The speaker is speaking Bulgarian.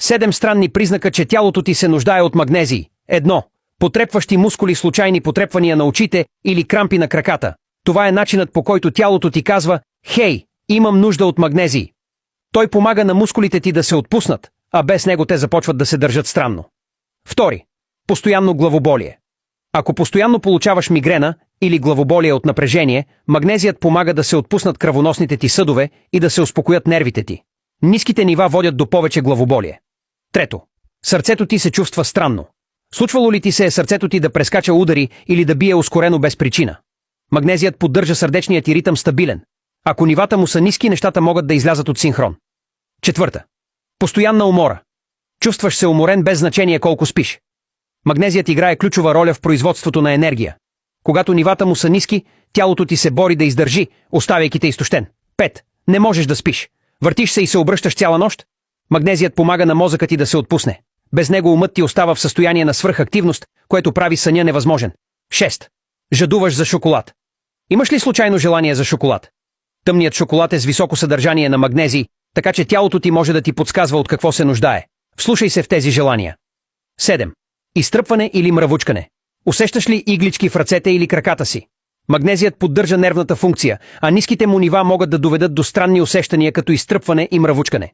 7 странни признака, че тялото ти се нуждае от магнезий. 1. Потрепващи мускули, случайни потрепвания на очите или крампи на краката. Това е начинът, по който тялото ти казва: «Хей, имам нужда от магнезий». Той помага на мускулите ти да се отпуснат, а без него те започват да се държат странно. 2. Постоянно главоболие. Ако постоянно получаваш мигрена или главоболие от напрежение, магнезият помага да се отпуснат кръвоносните ти съдове и да се успокоят нервите ти. Ниските нива водят до повече главоболие. 3. Сърцето ти се чувства странно. Случвало ли ти се сърцето ти да прескача удари или да бие ускорено без причина? Магнезият поддържа сърдечният ти ритъм стабилен. Ако нивата му са ниски, нещата могат да излязат от синхрон. 4. Постоянна умора. Чувстваш се уморен без значение колко спиш. Магнезият играе ключова роля в производството на енергия. Когато нивата му са ниски, тялото ти се бори да издържи, оставяйки те изтощен. 5. Не можеш да спиш. Въртиш се и се обръщаш цяла нощ. Магнезият помага на мозъка ти да се отпусне. Без него умът ти остава в състояние на свръхактивност, което прави съня невъзможен. 6. Жадуваш за шоколад. Имаш ли случайно желание за шоколад? Тъмният шоколад е с високо съдържание на магнезий, така че тялото ти може да ти подсказва от какво се нуждае. Вслушай се в тези желания. 7. Изтръпване или мравучкане. Усещаш ли иглички в ръцете или краката си? Магнезият поддържа нервната функция, а ниските му нива могат да доведат до странни усещания като изтръпване и мравучкане.